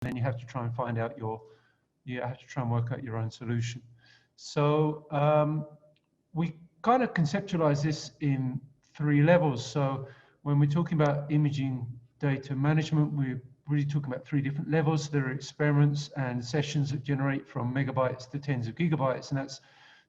then you have to try and find out you have to try and work out your own solution. So we kind of conceptualize this in 3 levels. So when we're talking about imaging data management, we're really talking about 3 different levels. There are experiments and sessions that generate from megabytes to tens of gigabytes, and that's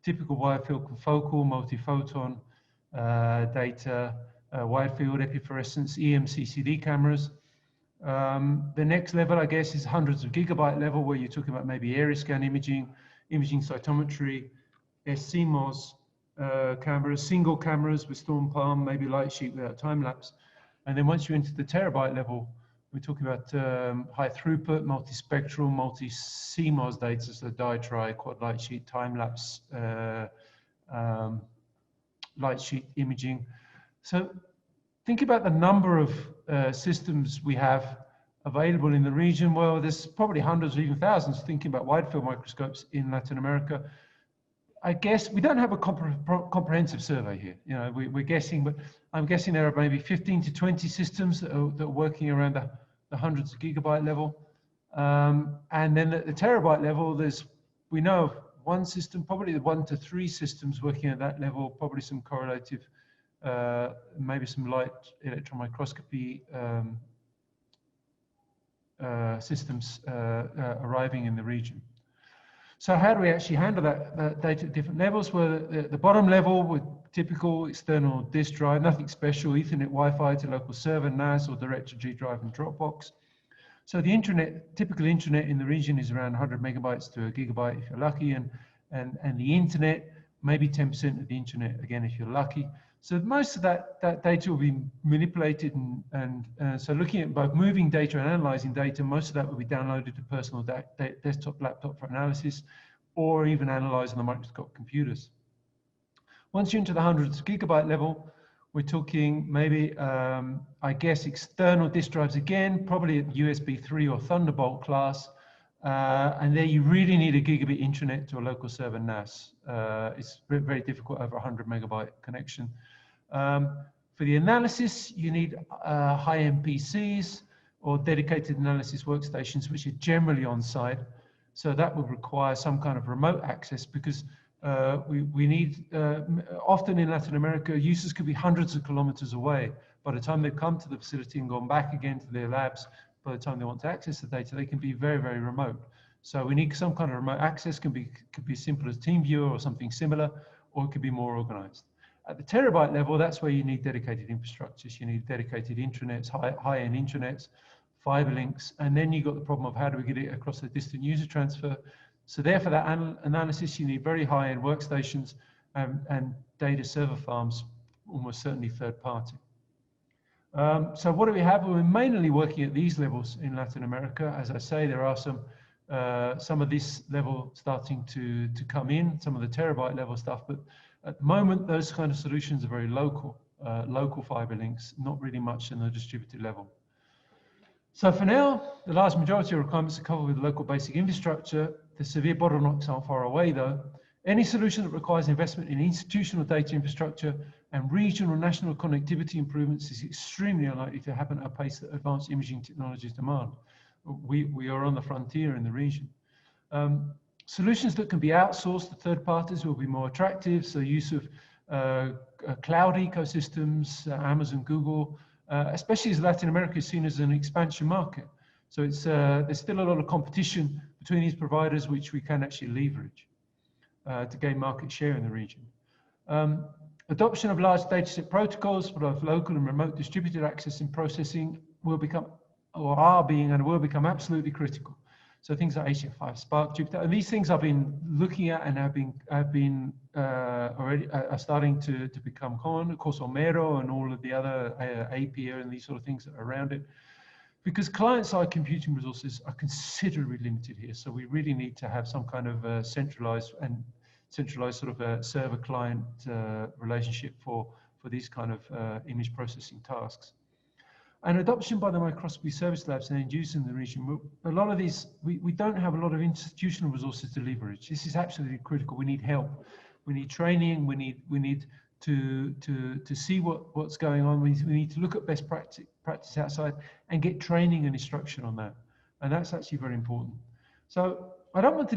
typical wide field confocal, multiphoton data, wide field epifluorescence, EMCCD cameras. The next level, I guess, is hundreds of gigabyte level, where you're talking about maybe area scan imaging, imaging cytometry, SCMOS cameras, single cameras with storm palm, maybe light sheet without time lapse. And then once you enter the terabyte level, we're talking about high throughput, multispectral, multi-CMOS data, so diatri, quad light sheet, time lapse, light sheet imaging. So think about the number of systems we have available in the region. Well, there's probably hundreds or even thousands, thinking about wide field microscopes in Latin America. I guess we don't have a comprehensive survey here. You know, we're guessing, but I'm guessing there are maybe 15 to 20 systems that are working around the hundreds of gigabyte level. And then at the terabyte level, we know of 1 system, probably 1 to 3 systems working at that level, probably some correlative, maybe some light electron microscopy systems arriving in the region. So how do we actually handle that data at different levels? Well, the bottom level with typical external disk drive, nothing special, Ethernet, Wi-Fi to local server, NAS, or direct to G drive and Dropbox. So the typical intranet in the region is around 100 megabytes to a gigabyte if you're lucky, and the internet, maybe 10% of the internet, again, if you're lucky. So most of that data will be manipulated, and so looking at both moving data and analyzing data, most of that will be downloaded to personal desktop, laptop for analysis, or even analyzed on the microscope computers. Once you're into the hundreds of gigabyte level, we're talking maybe, I guess, external disk drives again, probably at USB 3 or Thunderbolt class. And there you really need a gigabit intranet to a local server NAS. It's very, very difficult over 100 megabyte connection. For the analysis, you need high MPCs or dedicated analysis workstations, which are generally on site. So that would require some kind of remote access, because we need, often in Latin America, users could be hundreds of kilometers away. By the time they've come to the facility and gone back again to their labs, by the time they want to access the data, they can be very, very remote. So we need some kind of remote access. Could be as simple as TeamViewer or something similar, or it could be more organized. At the terabyte level, that's where you need dedicated infrastructures. You need dedicated intranets, high-end intranets, fiber links, and then you've got the problem of how do we get it across the distant user transfer. So there, for that analysis, you need very high-end workstations and data server farms, almost certainly third party. So what do we have? We're mainly working at these levels in Latin America. As I say, there are some of this level starting to come in, some of the terabyte level stuff, but at the moment, those kind of solutions are very local fiber links, not really much in the distributed level. So for now, the large majority of requirements are covered with local basic infrastructure. The severe bottlenecks aren't far away though. Any solution that requires investment in institutional data infrastructure and regional national connectivity improvements is extremely unlikely to happen at a pace that advanced imaging technologies demand. We are on the frontier in the region. Solutions that can be outsourced to third parties will be more attractive. So use of cloud ecosystems, Amazon, Google, especially as Latin America is seen as an expansion market. So it's, there's still a lot of competition between these providers, which we can actually leverage to gain market share in the region. Adoption of large dataset protocols for both local and remote distributed access and processing will become, or are being and will become absolutely critical. So things like HF5, Spark, Jupyter, and these things I've been looking at and have been already are starting to become common. Of course, Homero and all of the other APIA and these sort of things that are around it, because client-side computing resources are considerably limited here. So we really need to have some kind of centralized sort of a server-client relationship for these kind of image processing tasks. And adoption by the microscopy service labs and end users in the region, a lot of these, we don't have a lot of institutional resources to leverage. This is absolutely critical. We need help. We need training. We need to see what's going on. We need to look at best practice outside and get training and instruction on that. And that's actually very important. So I don't want to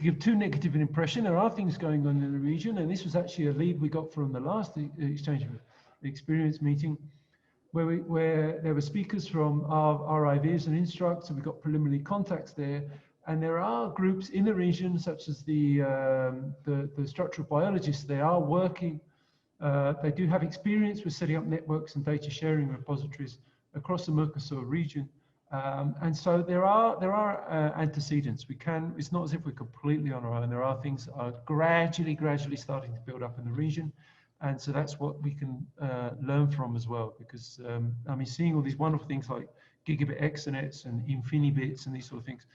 give too negative an impression. There are things going on in the region, and this was actually a lead we got from the last exchange of experience meeting, where there were speakers from our IVs and instructors, and we got preliminary contacts there. And there are groups in the region, such as the structural biologists. They are working. They do have experience with setting up networks and data sharing repositories across the Mercosur region. And so there are antecedents. It's not as if we're completely on our own. There are things that are gradually starting to build up in the region. And so that's what we can learn from as well, because I mean, seeing all these wonderful things like gigabit exonets and infinibits and these sort of things,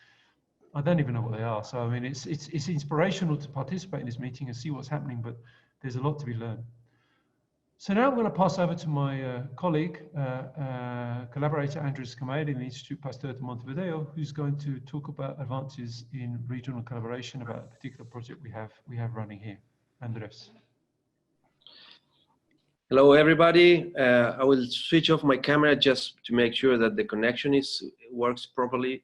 I don't even know what they are. So I mean, it's inspirational to participate in this meeting and see what's happening, but there's a lot to be learned. So now I'm going to pass over to my colleague, collaborator Andrés Kamaid in the Institute Pasteur de Montevideo, who's going to talk about advances in regional collaboration about a particular project we have running here. Andrés. Hello, everybody. I will switch off my camera just to make sure that the connection works properly.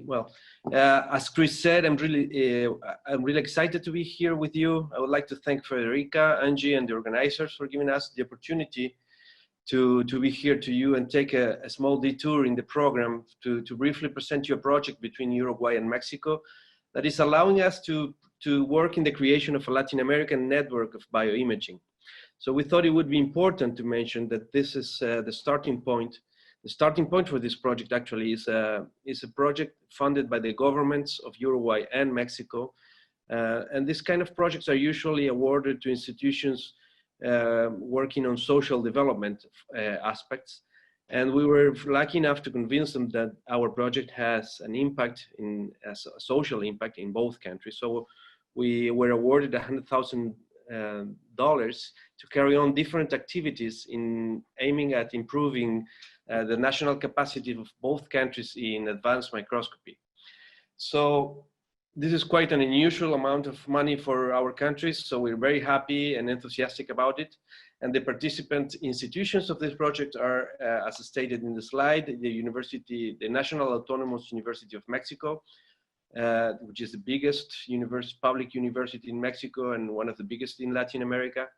Well, as Chris said, I'm really excited to be here with you. I would like to thank Federica, Angie, and the organizers for giving us the opportunity to be here to you and take a small detour in the program to briefly present you a project between Uruguay and Mexico that is allowing us to work in the creation of a Latin American network of bioimaging. So we thought it would be important to mention that this is the starting point. The starting point for this project actually is a project funded by the governments of Uruguay and Mexico. And this kind of projects are usually awarded to institutions working on social development aspects. And we were lucky enough to convince them that our project has an impact, a social impact in both countries. So we were awarded $100,000 to carry on different activities aiming at improving the national capacity of both countries in advanced microscopy. So this is quite an unusual amount of money for our countries, so we're very happy and enthusiastic about it. And the participant institutions of this project are, as stated in the slide, the National Autonomous University of Mexico, which is the biggest public university in Mexico and one of the biggest in Latin America,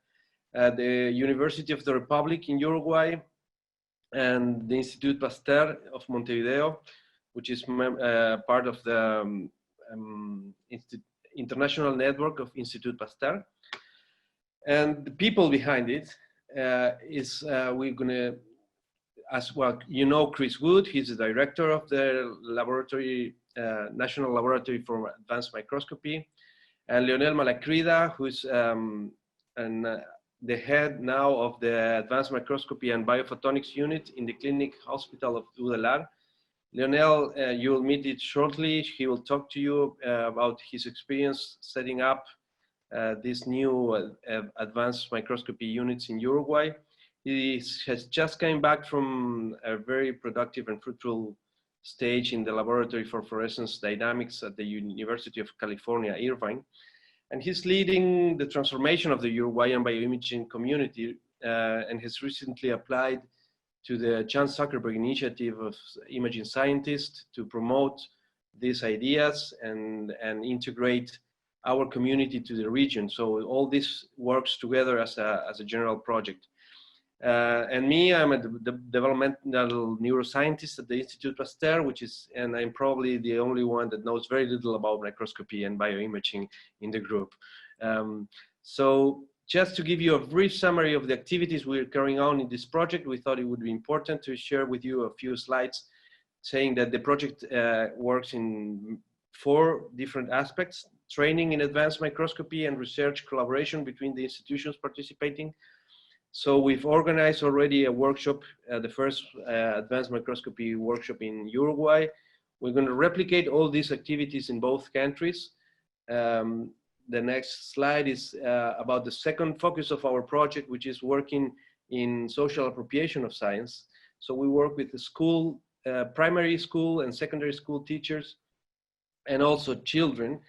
the University of the Republic in Uruguay, and the Institute Pasteur of Montevideo, which is part of the international network of Institute Pasteur. And the people behind it we're gonna, as well, you know, Chris Wood, he's the director of the laboratory, National Laboratory for Advanced Microscopy, and Leonel Malacrida, who's the head now of the Advanced Microscopy and Biophotonics Unit in the Clinic Hospital of Udelar. Leonel, you will meet it shortly. He will talk to you about his experience setting up these new advanced microscopy units in Uruguay. He has just come back from a very productive and fruitful stage in the Laboratory for Fluorescence Dynamics at the University of California, Irvine. And he's leading the transformation of the Uruguayan bioimaging community and has recently applied to the Chan Zuckerberg Initiative of Imaging Scientists to promote these ideas and integrate our community to the region. So all this works together as a general project. And me, I'm a developmental neuroscientist at the Institute Pasteur, and I'm probably the only one that knows very little about microscopy and bioimaging in the group. So just to give you a brief summary of the activities we're carrying on in this project, we thought it would be important to share with you a few slides saying that the project works in 4 different aspects: training in advanced microscopy and research collaboration between the institutions participating. So we've organized already a workshop, the first advanced microscopy workshop in Uruguay. We're going to replicate all these activities in both countries. The next slide is about the second focus of our project, which is working in social appropriation of science. So we work with the school, primary school and secondary school teachers, and also children,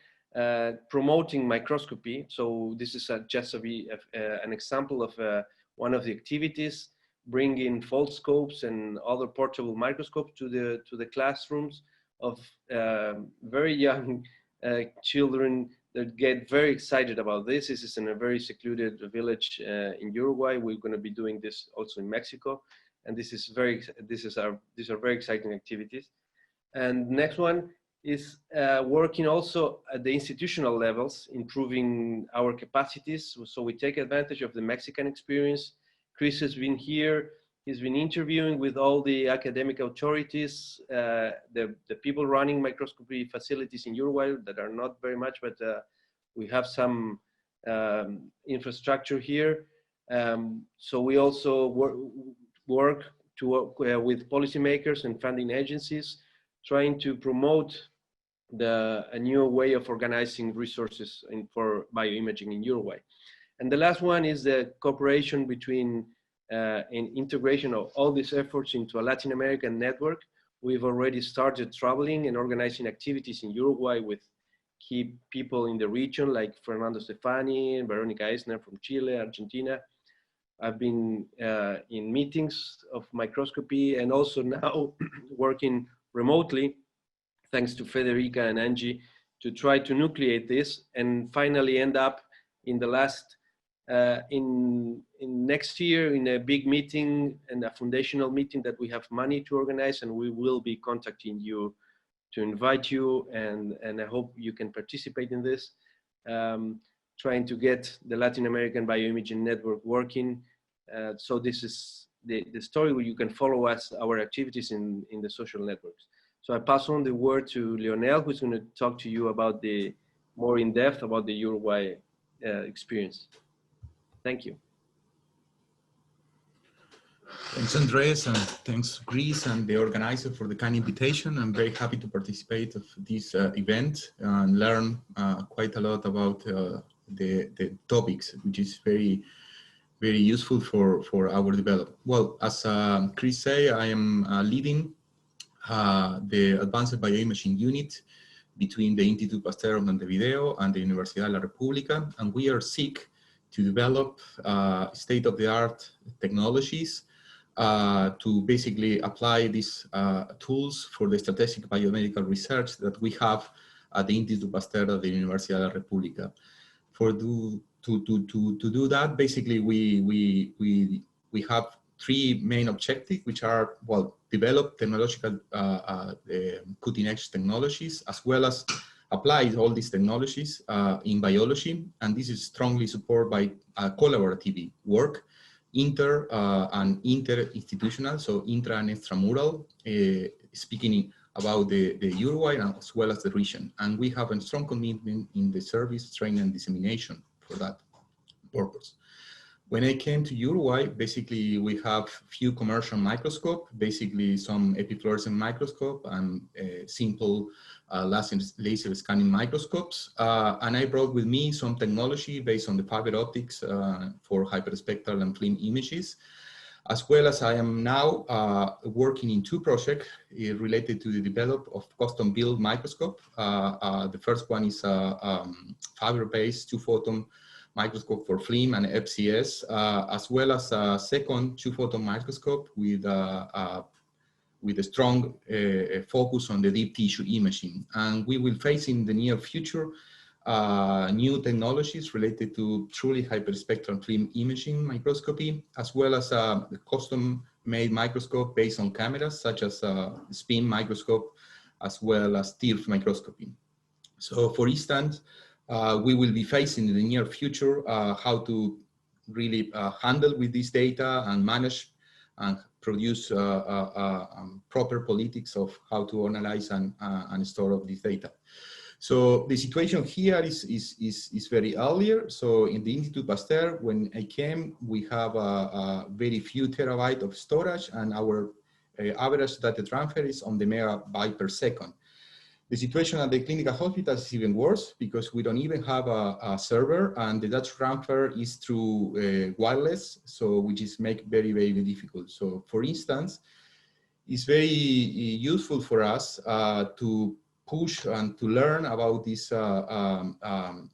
promoting microscopy. So this is just an example of one of the activities. bring in fold scopes and other portable microscopes to the classrooms of very young children that get very excited about this. This is in a very secluded village in Uruguay. We're going to be doing this also in Mexico, and these are very exciting activities. And next one is working also at the institutional levels, improving our capacities. So we take advantage of the Mexican experience. Chris has been here. He's been interviewing with all the academic authorities, the people running microscopy facilities in Uruguay that are not very much, but we have some infrastructure here. So we also work with policymakers and funding agencies, trying to promote a new way of organizing resources for bioimaging in Uruguay. And the last one is the cooperation between and integration of all these efforts into a Latin American network. We've already started traveling and organizing activities in Uruguay with key people in the region, like Fernando Stefani and Veronica Eisner from Chile, Argentina. I've been in meetings of microscopy and also now working remotely, thanks to Federica and Angie, to try to nucleate this and finally end up in the last, in next year in a big meeting and a foundational meeting that we have money to organize, and we will be contacting you to invite you, and I hope you can participate in this, trying to get the Latin American Bioimaging Network working. So this is the story where you can follow us, our activities in the social networks. So I pass on the word to Leonel, who's going to talk to you about the more in depth about the Uruguay experience. Thank you. Thanks, Andrés, and thanks, Chris, and the organizer for the kind invitation. I'm very happy to participate of this event and learn quite a lot about the topics, which is very useful for our development. Well, as Chris said, I am leading the Advanced Bioimaging Unit between the Instituto Pasteur of Montevideo and the Universidad de la República, and we are seek to develop state-of-the-art technologies to basically apply these tools for the strategic biomedical research that we have at the Instituto Pasteur of the Universidad de la República. To do that, basically we have three main objectives, which are, well, develop technological cutting-edge technologies, as well as apply all these technologies in biology, and this is strongly supported by collaborative work, inter and inter-institutional, so intra and extramural, speaking about the Uruguay as well as the region. And we have a strong commitment in the service, training, and dissemination for that purpose. When I came to Uruguay, basically we have few commercial microscope, basically some epifluorescent microscope and simple laser scanning microscopes. And I brought with me some technology based on the fiber optics for hyperspectral and film images, as well as I am now working in two projects related to the development of custom-built microscope. The first one is a fiber-based 2-photon microscope for film and FCS, as well as a second 2-photon microscope with a strong focus on the deep tissue imaging. And we will face in the near future new technologies related to truly hyperspectral film imaging microscopy, as well as a custom-made microscope based on cameras, such as spin microscope, as well as TIRF microscopy. So for instance, we will be facing in the near future how to really handle with this data and manage and produce proper politics of how to analyze and store of this data. So the situation here is very earlier. So in the Instituto Pasteur, when I came, we have a very few terabytes of storage, and our average data transfer is on the megabyte per second. The situation at the clinical hospitals is even worse because we don't even have a server, and the data transfer is through wireless, so which is make very difficult. So for instance, it's very useful for us to push and to learn about these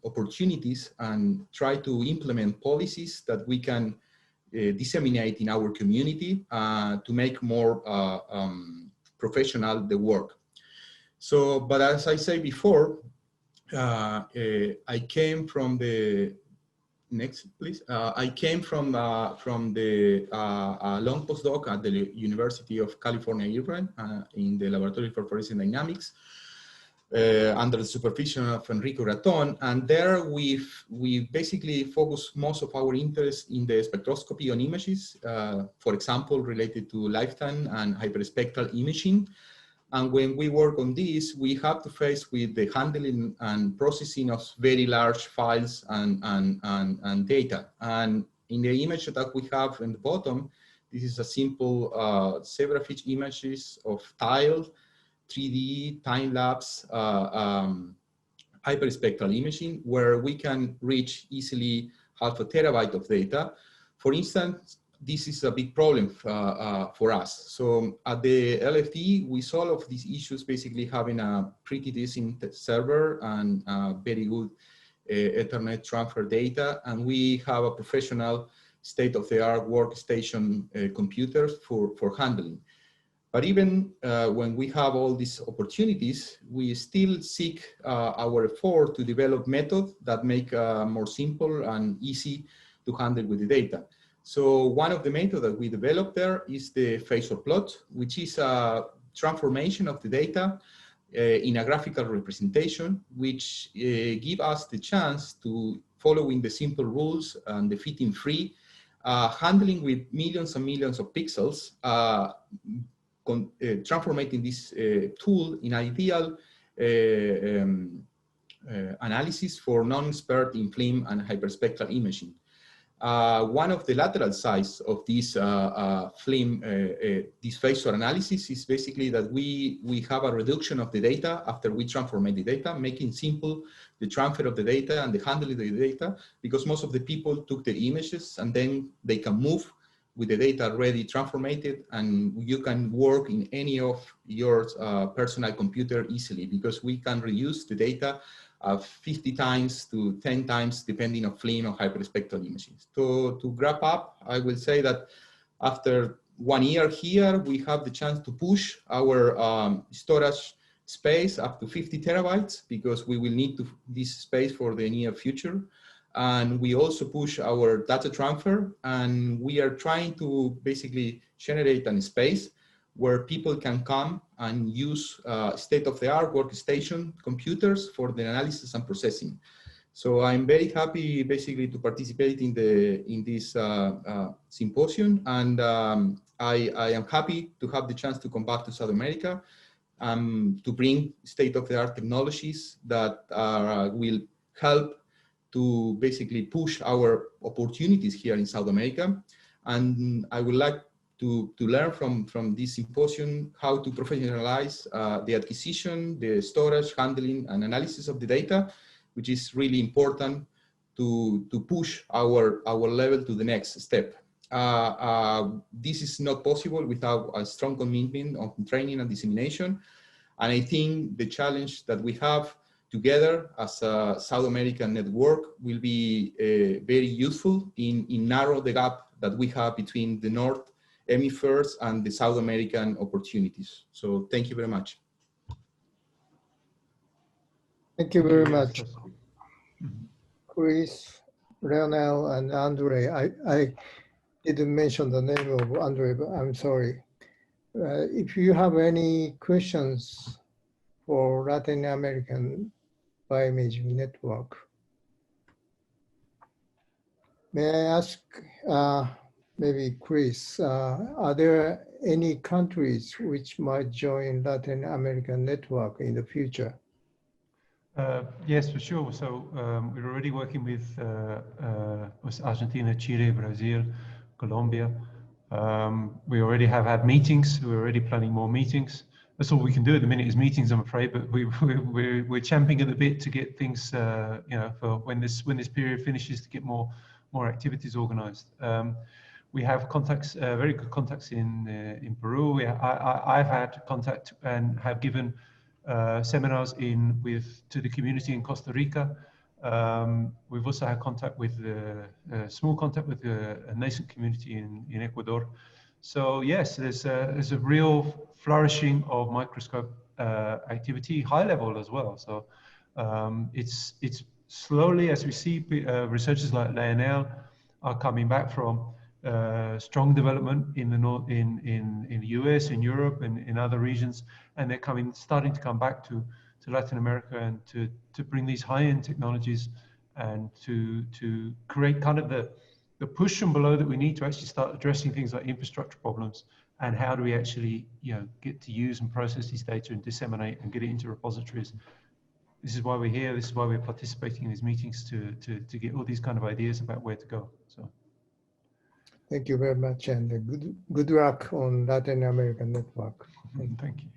opportunities and try to implement policies that we can disseminate in our community to make more professional the work. So, but as I said before, I came from the next, please. I came from the long postdoc at the University of California, Irvine, in the Laboratory for Fluorescence Dynamics, under the supervision of Enrico Raton. And there we basically focus most of our interest in the spectroscopy on images, for example, related to lifetime and hyperspectral imaging. And when we work on this, we have to face with the handling and processing of very large files and data. And in the image that we have in the bottom, this is a simple zebrafish images of tile, 3D, time-lapse, hyperspectral imaging, where we can reach easily 0.5 terabyte of data. For instance, this is a big problem for us. So at the LFD, we solve these issues basically having a pretty decent server and very good Ethernet transfer data. And we have a professional state-of-the-art workstation computers for handling. But even when we have all these opportunities, we still seek our effort to develop methods that make more simple and easy to handle with the data. So one of the methods that we developed there is the phasor plot, which is a transformation of the data in a graphical representation, which give us the chance to, following the simple rules and the fitting free, handling with millions and millions of pixels, transforming this tool in ideal analysis for non-expert in film and hyperspectral imaging. One of the lateral sides of this film, this phasor analysis is basically that we have a reduction of the data after we transform the data, making simple the transfer of the data and the handling of the data, because most of the people took the images and then they can move with the data already transformed, and you can work in any of your personal computer easily, because we can reuse the data 50 times to 10 times, depending on film or hyperspectral images. So to wrap up, I will say that after 1 year here, we have the chance to push our storage space up to 50 terabytes, because we will need this space for the near future. And we also push our data transfer, and we are trying to basically generate a space where people can come and use state-of-the-art workstation computers for the analysis and processing. So I'm very happy basically to participate in this symposium, and I am happy to have the chance to come back to South America to bring state-of-the-art technologies that will help to basically push our opportunities here in South America. And I would like to learn from this symposium how to professionalize the acquisition, the storage, handling, and analysis of the data, which is really important to push our level to the next step. This is not possible without a strong commitment of training and dissemination. And I think the challenge that we have together as a South American network will be very useful in narrow the gap that we have between the North Hemispheres and the South American opportunities. So thank you very much. Thank you very much, Chris, Leonel, and Andre. I didn't mention the name of Andre, but I'm sorry. If you have any questions for Latin American Bioimaging Network, may I ask maybe Chris, are there any countries which might join Latin American Network in the future? Yes, for sure. So we're already working with Argentina, Chile, Brazil, Colombia. We already have had meetings. We're already planning more meetings. That's all we can do at the minute is meetings, I'm afraid. But we're champing at the bit to get things, you know, for when this period finishes, to get more activities organised. We have contacts, very good contacts in Peru. I've had contact and have given seminars to the community in Costa Rica. We've also had contact with small contact with a nascent community in Ecuador. So yes, there's a real flourishing of microscope activity, high level as well. So it's slowly, as we see, researchers like Leonel are coming back from strong development in the US, in Europe, and in other regions, and they're starting to come back to Latin America and to bring these high-end technologies and to create kind of the push from below that we need to actually start addressing things like infrastructure problems and how do we actually get to use and process these data and disseminate and get it into repositories. This is why we're here. This is why we're participating in these meetings to get all these kind of ideas about where to go. So, thank you very much, and good luck on Latin American network. thank you.